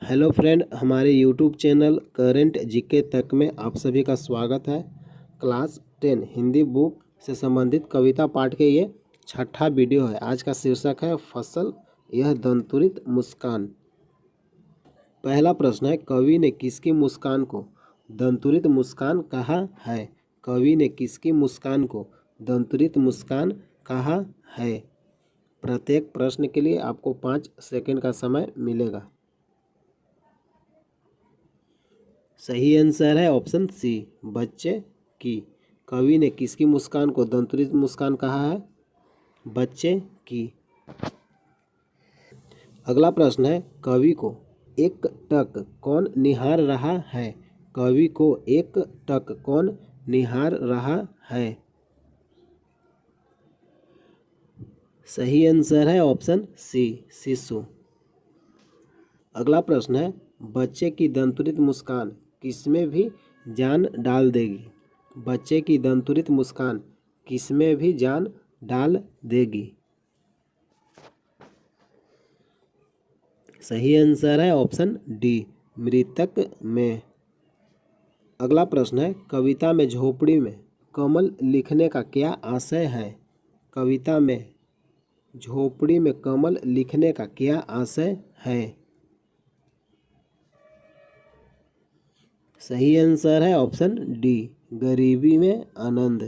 Hello friend, हमारे YouTube channel current GK तक में आप सभी का स्वागत है। क्लास 10 हिंदी बुक से संबंधित कविता पाठ के ये छठा वीडियो है। आज का शीर्षक है फसल यह दंतुरित मुस्कान। पहला प्रश्न है, कवि ने किसकी मुस्कान को दंतुरित मुस्कान कहा है? कवि ने किसकी मुस्कान को दंतुरित मुस्कान कहा है? प्रत्येक प्रश्न के लिए आपको 5 सेकंड का समय मिलेगा। सही आंसर है ऑप्शन सी, बच्चे की। कवि ने किसकी मुस्कान को दंतुरित मुस्कान कहा है? बच्चे की। अगला प्रश्न है, कवि को एक टक कौन निहार रहा है? कवि को एक टक कौन निहार रहा है? सही आंसर है ऑप्शन सी, शिशु। अगला प्रश्न है, बच्चे की दंतुरित मुस्कान किसमें भी जान डाल देगी? बच्चे की दंतुरित मुस्कान किसमें भी जान डाल देगी? सही आंसर है ऑप्शन डी, मृतक में। अगला प्रश्न है, कविता में झोपड़ी में कमल लिखने का क्या आशय है? कविता में झोपड़ी में कमल लिखने का क्या आशय है? सही आंसर है ऑप्शन डी, गरीबी में आनंद।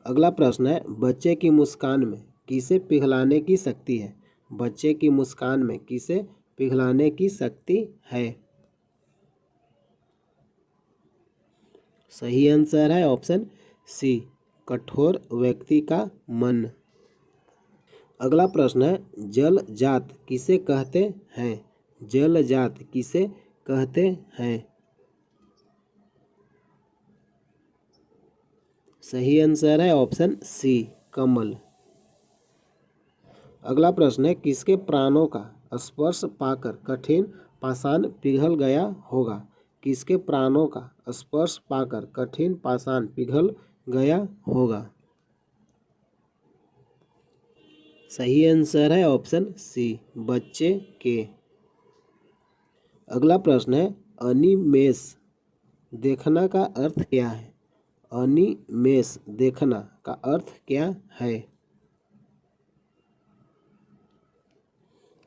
अगला प्रश्न है, बच्चे की मुस्कान में किसे पिघलाने की शक्ति है? बच्चे की मुस्कान में किसे पिघलाने की शक्ति है? सही आंसर है ऑप्शन सी, कठोर व्यक्ति का मन। अगला प्रश्न है, जल जात किसे कहते हैं? जल जात किसे कहते हैं? सही आंसर है ऑप्शन सी, कमल। अगला प्रश्न है, किसके प्राणों का स्पर्श पाकर कठिन पाषाण पिघल गया होगा? किसके प्राणों का स्पर्श पाकर कठिन पाषाण पिघल गया होगा? सही आंसर है ऑप्शन सी, बच्चे के। अगला प्रश्न है, अनिमेष देखना का अर्थ क्या है? अनिमेष देखना का अर्थ क्या है?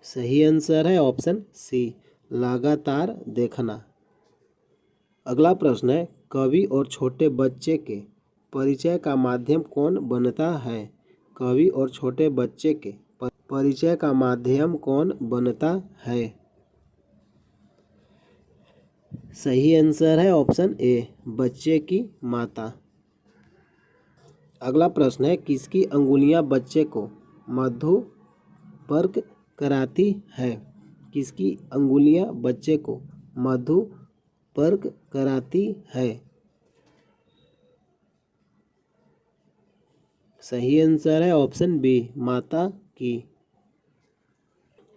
सही आंसर है ऑप्शन सी, लगातार देखना। अगला प्रश्न है, कवि और छोटे बच्चे के परिचय का माध्यम कौन बनता है? कवि और छोटे बच्चे के परिचय का माध्यम कौन बनता है? सही आंसर है ऑप्शन ए, बच्चे की माता। अगला प्रश्न है, किसकी अंगुलियां बच्चे को मधुपर्क कराती है? किसकी अंगुलियां बच्चे को मधुपर्क कराती है? सही आंसर है ऑप्शन बी, माता की।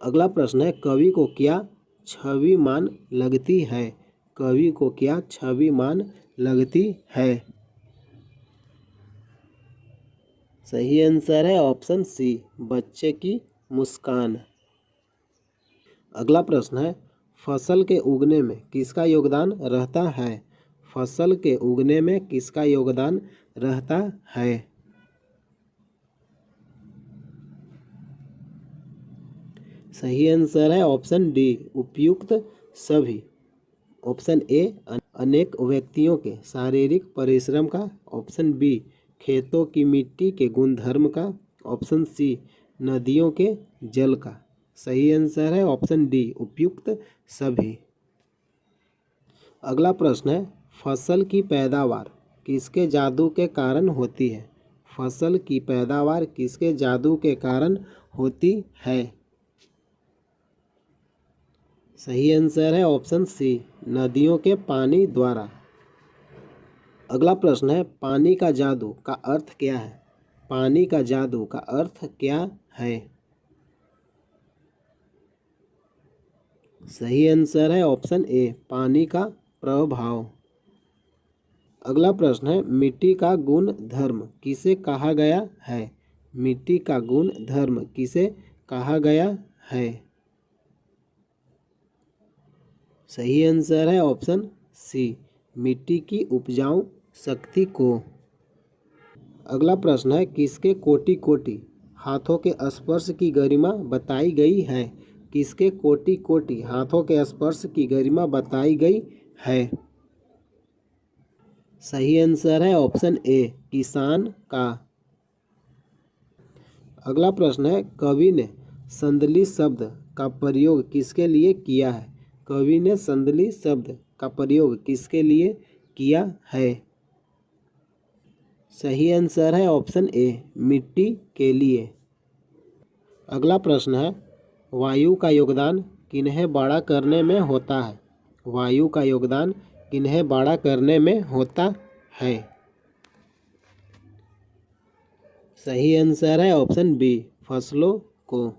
अगला प्रश्न है, कवि को क्या छवि मान लगती है? कवि को क्या छवि मान लगती है? सही आंसर है ऑप्शन सी, बच्चे की मुस्कान। अगला प्रश्न है, फसल के उगने में किसका योगदान रहता है? फसल के उगने में किसका योगदान रहता है? सही आंसर है ऑप्शन डी, उपयुक्त सभी। ऑप्शन ए, अनेक व्यक्तियों के शारीरिक परिश्रम का। ऑप्शन बी, खेतों की मिट्टी के गुणधर्म का। ऑप्शन सी, नदियों के जल का। सही आंसर है ऑप्शन डी, उपयुक्त सभी। अगला प्रश्न है, फसल की पैदावार किसके जादू के कारण होती है? फसल की पैदावार किसके जादू के कारण होती है? सही आंसर है ऑप्शन सी, नदियों के पानी द्वारा। अगला प्रश्न है, पानी का जादू का अर्थ क्या है? पानी का जादू का अर्थ क्या है? सही आंसर है ऑप्शन ए, पानी का प्रभाव। अगला प्रश्न है, मिट्टी का गुण धर्म किसे कहा गया है? मिट्टी का गुण धर्म किसे कहा गया है? सही आंसर है ऑप्शन सी, मिट्टी की उपजाऊ शक्ति को। अगला प्रश्न है, किसके कोटि कोटि हाथों के स्पर्श की गरिमा बताई गई है? किसके कोटि कोटि हाथों के स्पर्श की गरिमा बताई गई है? सही आंसर है ऑप्शन ए, किसान का। अगला प्रश्न है, कवि ने संदली शब्द का प्रयोग किसके लिए किया है? कवि ने संदली शब्द का प्रयोग किसके लिए किया है? सही आंसर है ऑप्शन ए, मिट्टी के लिए। अगला प्रश्न है, वायु का योगदान किन्हें बड़ा करने में होता है? वायु का योगदान किन्हें बड़ा करने में होता है? सही आंसर है ऑप्शन बी, फसलों को।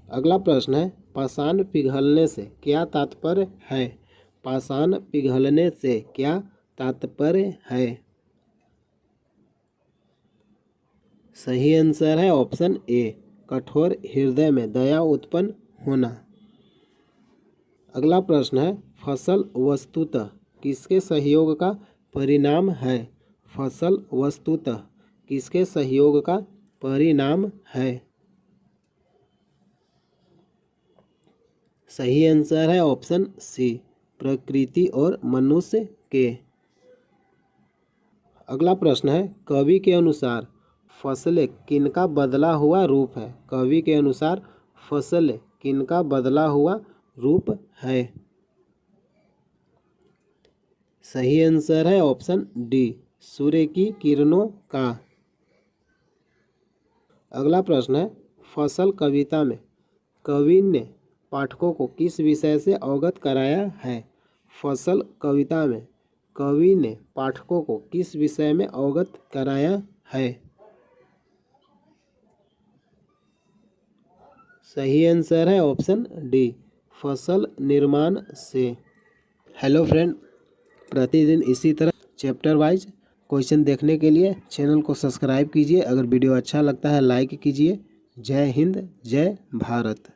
अगला प्रश्न है, पाषाण पिघलने से क्या तात्पर्य है? पाषाण पिघलने से क्या तात्पर्य है? सही आंसर है ऑप्शन ए, कठोर हृदय में दया उत्पन्न होना। अगला प्रश्न है, फसल वस्तुतः किसके सहयोग का परिणाम है? फसल वस्तुतः किसके सहयोग का परिणाम है? सही आंसर है ऑप्शन सी, प्रकृति और मनुष्य के। अगला प्रश्न है, कवि के अनुसार फसलें किनका बदला हुआ रूप है? कवि के अनुसार फसलें किनका बदला हुआ रूप है? सही आंसर है ऑप्शन डी, सूर्य की किरणों का। अगला प्रश्न है, फसल कविता में कवि ने पाठकों को किस विषय से अवगत कराया है? फसल कविता में कवि ने पाठकों को किस विषय में अवगत कराया है? सही आंसर है ऑप्शन डी, फसल निर्माण से। हेलो फ्रेंड, प्रतिदिन इसी तरह चैप्टर वाइज क्वेश्चन देखने के लिए चैनल को सब्सक्राइब कीजिए। अगर वीडियो अच्छा लगता है लाइक कीजिए। जय हिंद, जय भारत।